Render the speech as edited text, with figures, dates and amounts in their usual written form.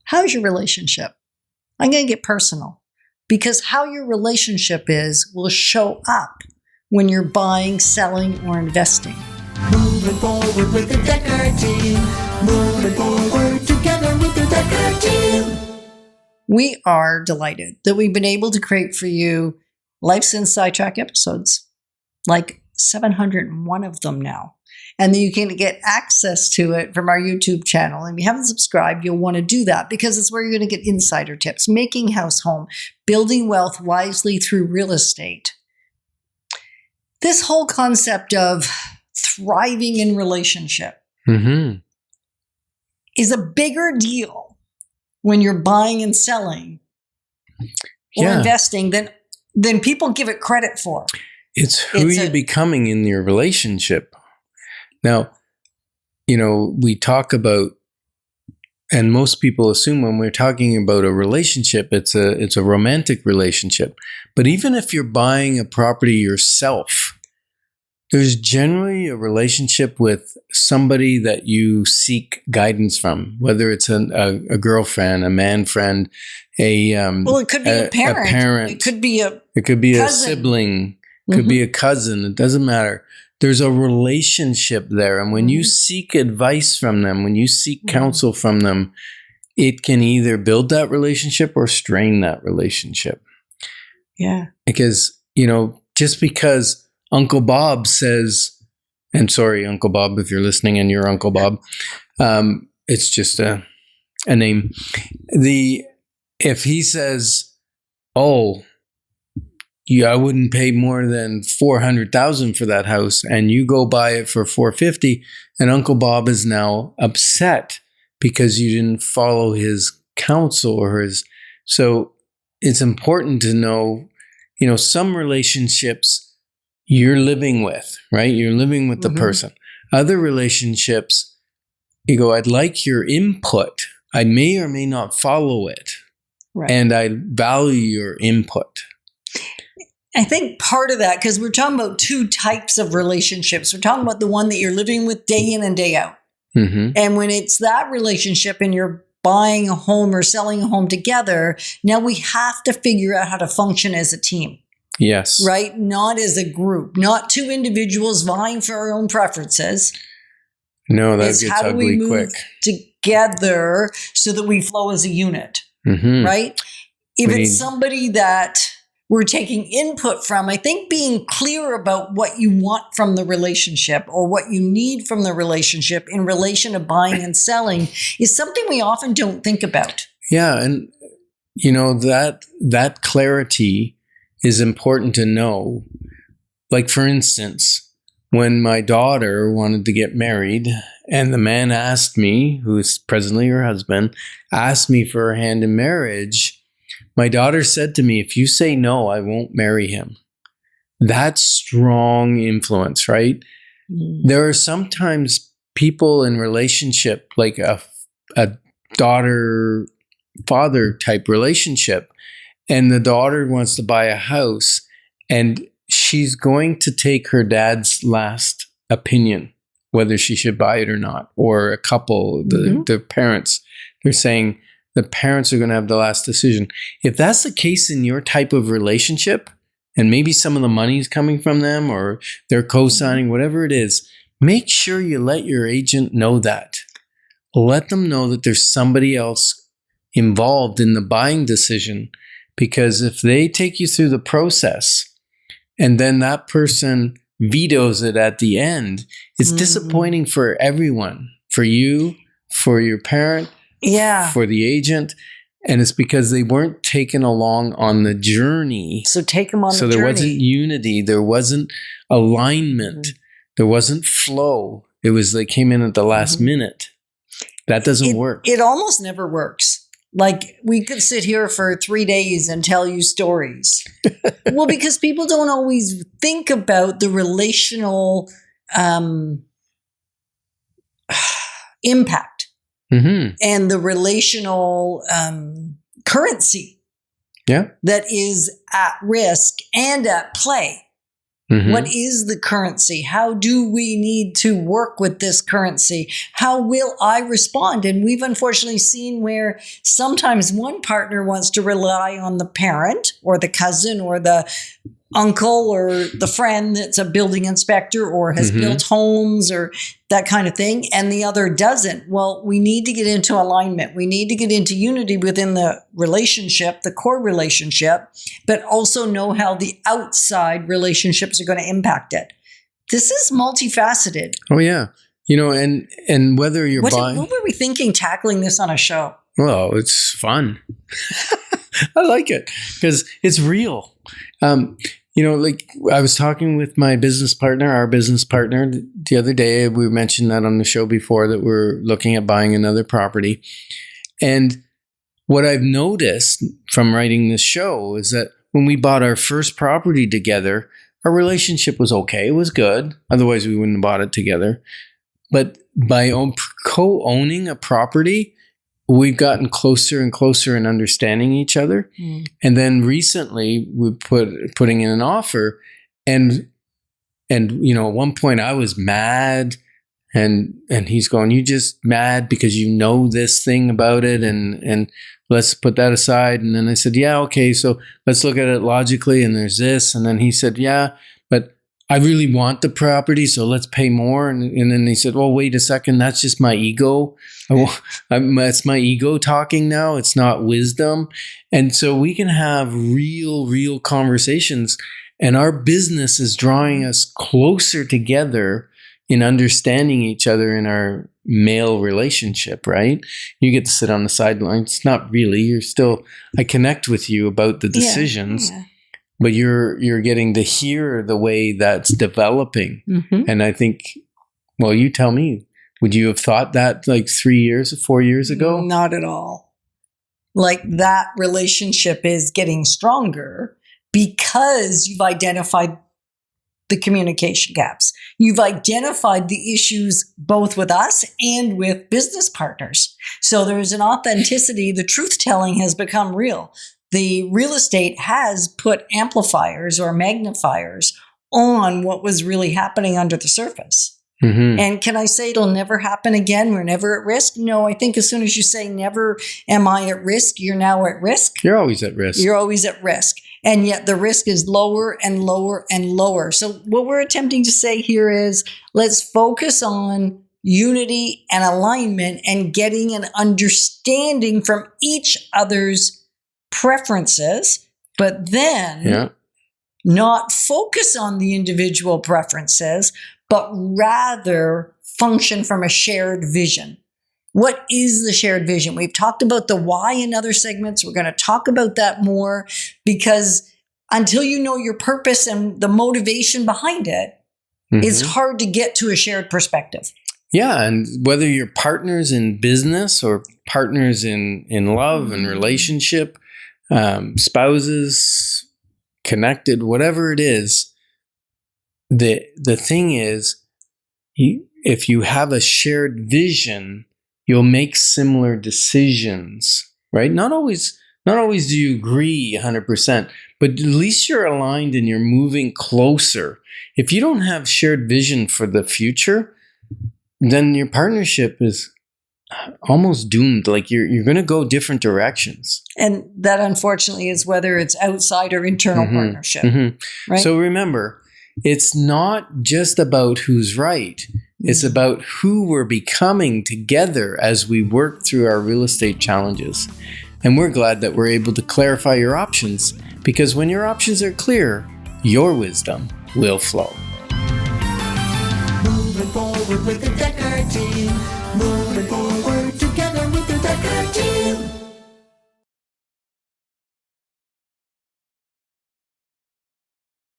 how's your relationship? I'm going to get personal because how your relationship is will show up when you're buying, selling, or investing. Moving forward with the Dekker team. Moving forward together with the Dekker team. We are delighted that we've been able to create for you Life's in Sidetrack episodes, like 701 of them now. And then you can get access to it from our YouTube channel. And if you haven't subscribed, you'll want to do that because it's where you're going to get insider tips, making house home, building wealth wisely through real estate. This whole concept of thriving in relationship is a bigger deal when you're buying and selling or investing than people give it credit for. It's who you're becoming in your relationship. Now, we talk about, and most people assume when we're talking about a relationship, it's a romantic relationship. But even if you're buying a property yourself, there's generally a relationship with somebody that you seek guidance from, whether it's a girlfriend, a man friend, it could be a parent. It could be a sibling, it could be a cousin. It doesn't matter. There's a relationship there. And when you seek advice from them, when you seek counsel from them, it can either build that relationship or strain that relationship. Yeah. Because, just because Uncle Bob says, and sorry, Uncle Bob, if you're listening and you're Uncle Bob, it's just a name. If he says, I wouldn't pay more than $400,000 for that house, and you go buy it for $450,000, and Uncle Bob is now upset because you didn't follow his counsel or his. So it's important to know, some relationships you're living with, right? You're living with the person. Other relationships, you go, I'd like your input. I may or may not follow it. Right. And I value your input. I think part of that, because we're talking about two types of relationships. We're talking about the one that you're living with day in and day out. And when it's that relationship and you're buying a home or selling a home together, now we have to figure out how to function as a team. Yes. Right? Not as a group, not two individuals vying for our own preferences. No, that gets ugly quick. How do we move together so that we flow as a unit? Right? If it's somebody that we're taking input from, I think being clear about what you want from the relationship or what you need from the relationship in relation to buying and selling is something we often don't think about. Yeah. And, that clarity is important to know. Like, for instance, when my daughter wanted to get married and the man asked me, who is presently her husband, asked me for her hand in marriage, my daughter said to me, if you say no, I won't marry him. That's strong influence, right? There are sometimes people in relationship, like a daughter-father type relationship, and the daughter wants to buy a house, and she's going to take her dad's last opinion, whether she should buy it or not, or a couple, the parents, they're saying the parents are going to have the last decision. If that's the case in your type of relationship, and maybe some of the money is coming from them or they're co-signing, whatever it is, make sure you let your agent know that. Let them know that there's somebody else involved in the buying decision. Because if they take you through the process and then that person vetoes it at the end, it's disappointing for everyone, for you, for your parent, for the agent. And it's because they weren't taken along on the journey. So take them on the journey. So there wasn't unity. There wasn't alignment. There wasn't flow. It was they came in at the last minute. That doesn't work. It almost never works. Like, we could sit here for 3 days and tell you stories. Well, because people don't always think about the relational impact and the relational currency that is at risk and at play. Mhm. What is the currency? How do we need to work with this currency? How will I respond? And we've unfortunately seen where sometimes one partner wants to rely on the parent or the cousin or the uncle or the friend that's a building inspector or has Mhm. built homes or that kind of thing, and the other doesn't. Well, we need to get into alignment. We need to get into unity within the relationship, the core relationship, but also know how the outside relationships are going to impact it. This is multifaceted. Oh yeah. And whether you're What buying, were we thinking tackling this on a show? well, it's fun. I like it because it's real. Like I was talking with my business partner, our business partner, the other day. We mentioned that on the show before that we're looking at buying another property. And what I've noticed from writing this show is that when we bought our first property together, our relationship was okay. It was good. Otherwise, we wouldn't have bought it together. But by co-owning a property, we've gotten closer and closer in understanding each other. And then recently we putting in an offer and at one point I was mad and he's going, you just mad because you know this thing about it and let's put that aside. And then I said, yeah, okay, so let's look at it logically and there's this. And then he said, yeah, but I really want the property, so let's pay more. And then he said, well, wait a second, that's just my ego. That's my ego talking now. It's not wisdom. And so we can have real conversations. And our business is drawing us closer together in understanding each other in our male relationship, right? You get to sit on the sidelines. Not really. You're still, I connect with you about the decisions. Yeah. But you're getting to hear the way that's developing. Mm-hmm. And I think, well, you tell me, would you have thought that like 4 years ago? Not at all. Like that relationship is getting stronger because you've identified the communication gaps. You've identified the issues both with us and with business partners. So there's an authenticity. The truth telling has become real. The real estate has put amplifiers or magnifiers on what was really happening under the surface. Mm-hmm. And can I say it'll never happen again? We're never at risk? No, I think as soon as you say never am I at risk, you're now at risk. You're always at risk. You're always at risk. And yet the risk is lower and lower and lower. So what we're attempting to say here is let's focus on unity and alignment and getting an understanding from each other's preferences, but then not focus on the individual preferences, but rather function from a shared vision. What is the shared vision? We've talked about the why in other segments. We're going to talk about that more because until you know your purpose and the motivation behind it, it's hard to get to a shared perspective. Yeah, and whether you're partners in business or partners in love and relationship, spouses, connected, whatever it is, the thing is, if you have a shared vision, you'll make similar decisions, right? Not always do you agree 100%, but at least you're aligned and you're moving closer. If you don't have shared vision for the future, then your partnership is almost doomed. Like you're going to go different directions. And that unfortunately is whether it's outside or internal partnership. Right? So remember, it's not just about who's right. It's about who we're becoming together as we work through our real estate challenges. And we're glad that we're able to clarify your options, because when your options are clear, your wisdom will flow. Moving forward with the Dekker team. Moving forward